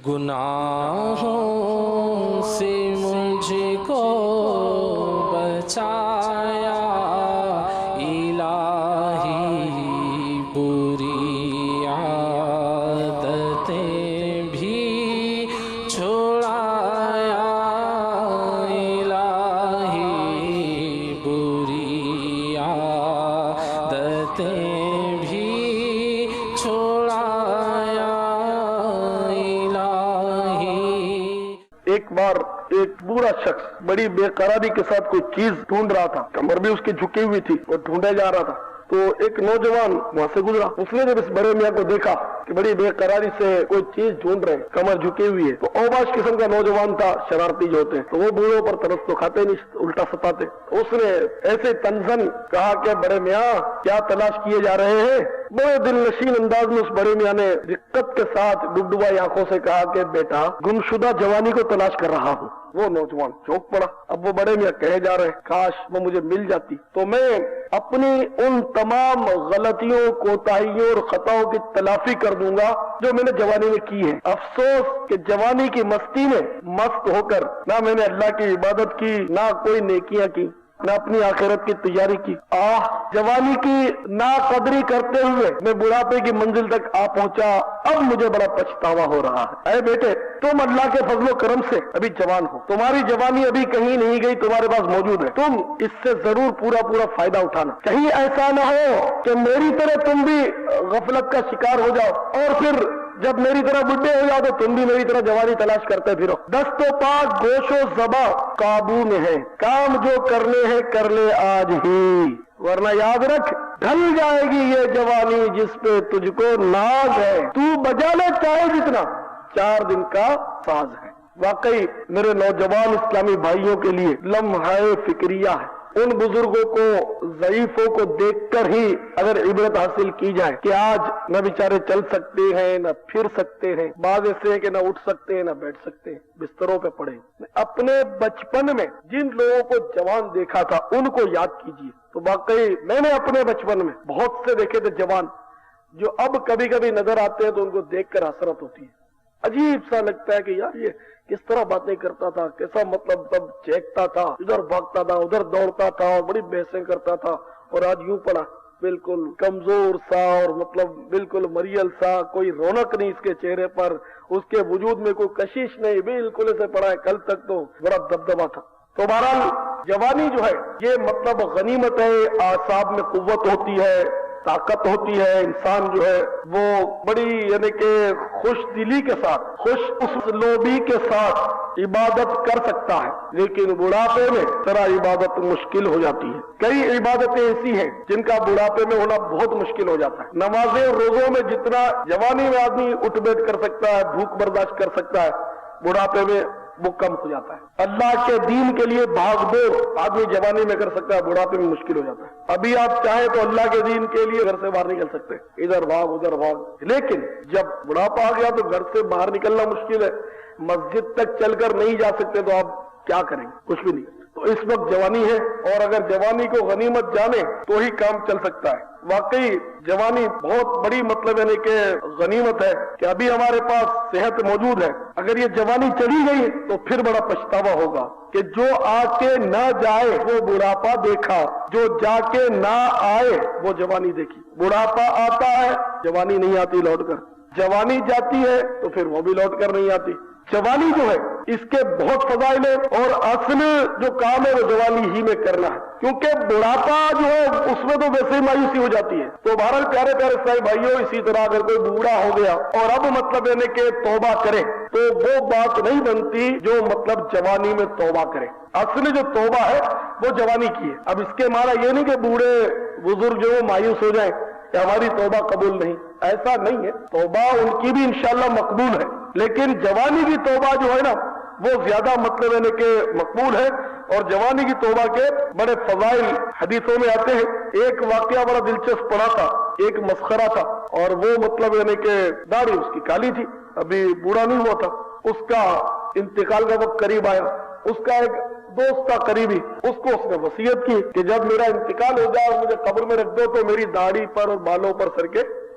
گناہوں سے مجھ کو بچایا الہی، بری عادتیں بھی چھوڑایا الہی، بری عادتیں بھی چھوڑایا الہی۔ ایک بار ایک بوڑھا شخص بڑی بے قراری کے ساتھ کوئی چیز ڈھونڈ رہا تھا، کمر بھی اس کی جھکی ہوئی تھی اور ڈھونڈے جا رہا تھا، تو ایک نوجوان وہاں سے گزرا۔ اس نے جب اس بڑے میاں کو دیکھا کہ بڑی بے قراری سے کوئی چیز ڈھونڈ رہے ہیں، کمر جھکی ہوئی ہے، تو اوباش قسم کا نوجوان تھا، شرارتی جو ہوتے ہیں، تو وہ بوڑھوں پر ترس تو کھاتے نہیں، الٹا ستاتے۔ اس نے ایسے تنزن کہا کہ بڑے میاں کیا تلاش کیے جا رہے ہیں؟ بڑے دل نشین انداز میں اس بڑے میاں نے دقت کے ساتھ ڈبڈبائی آنکھوں سے کہا کہ بیٹا گمشدہ جوانی کو تلاش کر رہا ہوں۔ وہ نوجوان چونک پڑا۔ اب وہ بڑے میاں کہے جا رہے ہیں کاش وہ مجھے مل جاتی تو میں اپنی ان تمام غلطیوں، کوتاہیوں اور خطاؤں کی تلافی کر دوں گا جو میں نے جوانی میں کی ہے۔ افسوس کہ جوانی کی مستی میں مست ہو کر نہ میں نے اللہ کی عبادت کی، نہ کوئی نیکیاں کی، نہ اپنی آخرت کی تیاری کی۔ جوانی کی ناقدری کرتے ہوئے میں بڑھاپے کی منزل تک آ پہنچا، اب مجھے بڑا پچھتاوا ہو رہا ہے۔ اے بیٹے تم اللہ کے فضل و کرم سے ابھی جوان ہو، تمہاری جوانی ابھی کہیں نہیں گئی، تمہارے پاس موجود ہے، تم اس سے ضرور پورا فائدہ اٹھانا۔ کہیں ایسا نہ ہو کہ میری طرح تم بھی غفلت کا شکار ہو جاؤ اور پھر جب میری طرح بڈھے ہو جاؤ تو تم بھی میری طرح جوانی تلاش کرتے پھرو۔ دست و پاک گوش و زباں قابو میں ہے، کام جو کرنے ہیں کر لے آج ہی، ورنہ یاد رکھ ڈھل جائے گی یہ جوانی جس پہ تجھ کو ناز ہے، تو بجا لے چاہے جتنا، 4 دن کا ساز ہے۔ واقعی میرے نوجوان اسلامی بھائیوں کے لیے لمحہ فکریہ ہے۔ ان بزرگوں کو، ضعیفوں کو دیکھ کر ہی اگر عبرت حاصل کی جائے کہ آج نہ بیچارے چل سکتے ہیں، نہ پھر سکتے ہیں، بعض ایسے ہیں کہ نہ اٹھ سکتے ہیں، نہ بیٹھ سکتے ہیں، بستروں پہ پڑے۔ اپنے بچپن میں جن لوگوں کو جوان دیکھا تھا ان کو یاد کیجیے، تو واقعی میں نے اپنے بچپن میں بہت سے دیکھے تھے جوان جو اب کبھی کبھی نظر آتے ہیں تو ان کو دیکھ کر حسرت ہوتی ہے۔ عجیب سا لگتا ہے کہ یار یہ کس طرح باتیں کرتا تھا، کیسا مطلب تب چیکتا تھا، ادھر بھاگتا تھا، ادھر دوڑتا تھا اور بڑی بحثیں کرتا تھا، اور آج یوں پڑا بالکل کمزور سا اور مطلب بالکل مریل سا، کوئی رونق نہیں اس کے چہرے پر، اس کے وجود میں کوئی کشش نہیں، بالکل ایسے پڑا ہے۔ کل تک تو بڑا دبدبا تھا۔ تو بہرحال جوانی جو ہے یہ مطلب غنیمت ہے، اعصاب میں قوت ہوتی ہے، طاقت ہوتی ہے، انسان جو ہے وہ بڑی یعنی کہ خوش دلی کے ساتھ، خوش اسلوبی کے ساتھ عبادت کر سکتا ہے، لیکن بڑھاپے میں ذرا عبادت مشکل ہو جاتی ہے۔ کئی عبادتیں ایسی ہیں جن کا بڑھاپے میں ہونا بہت مشکل ہو جاتا ہے۔ نمازیں اور روزوں میں جتنا جوانی میں آدمی اٹھ بیٹھ کر سکتا ہے، بھوک برداشت کر سکتا ہے، بڑھاپے میں وہ کم ہو جاتا ہے۔ اللہ کے دین کے لیے بھاگ دوڑ آدمی جوانی میں کر سکتا ہے، بڑھاپے میں مشکل ہو جاتا ہے۔ ابھی آپ چاہیں تو اللہ کے دین کے لیے گھر سے باہر نکل سکتے ہیں، ادھر بھاگ ادھر بھاگ، لیکن جب بڑھاپا آ گیا تو گھر سے باہر نکلنا مشکل ہے، مسجد تک چل کر نہیں جا سکتے تو آپ کیا کریں گے؟ کچھ بھی نہیں۔ تو اس وقت جوانی ہے، اور اگر جوانی کو غنیمت جانے تو ہی کام چل سکتا ہے۔ واقعی جوانی بہت بڑی مطلب یعنی کہ غنیمت ہے کہ ابھی ہمارے پاس صحت موجود ہے۔ اگر یہ جوانی چلی گئی تو پھر بڑا پچھتاوا ہوگا کہ جو آ کے نہ جائے وہ بڑھاپا دیکھا، جو جا کے نہ آئے وہ جوانی دیکھی۔ بڑھاپا آتا ہے، جوانی نہیں آتی لوٹ کر، جوانی جاتی ہے تو پھر وہ بھی لوٹ کر نہیں آتی۔ جوانی جو ہے اس کے بہت فضائل ہیں، اور اصل جو کام ہے وہ جوانی ہی میں کرنا ہے، کیونکہ بڑھاپا جو ہے اس میں تو ویسے ہی مایوسی ہو جاتی ہے۔ تو بہرحال پیارے پیارے اسلامی بھائیوں، اسی طرح اگر کوئی بوڑھا ہو گیا اور اب مطلب یعنی کہ توبہ کرے تو وہ بات نہیں بنتی جو مطلب جوانی میں توبہ کرے۔ اصل جو توبہ ہے وہ جوانی کی ہے۔ اب اس کے معنی یہ نہیں کہ بوڑھے بزرگ جو مایوس ہو جائیں کہ ہماری توبہ قبول نہیں، ایسا نہیں ہے، توبہ ان کی بھی انشاءاللہ مقبول ہے، لیکن جوانی کی توبہ جو ہے نا وہ زیادہ مطلب یعنی کہ مقبول ہے، اور جوانی کی توبہ کے بڑے فضائل حدیثوں میں آتے ہیں۔ ایک واقعہ بڑا دلچسپ پڑا تھا، ایک مسخرہ تھا، اور وہ مطلب یعنی کہ داڑھی اس کی کالی تھی، ابھی بوڑھا نہیں ہوا تھا، اس کا انتقال کا وقت قریب آیا، اس کا ایک دوست تھا قریبی، اس کو اس نے وصیت کی کہ جب میرا انتقال ہو جائے اور مجھے قبر میں رکھ دو تو میری داڑھی پر اور بالوں پر سر کے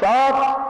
7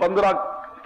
15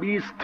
20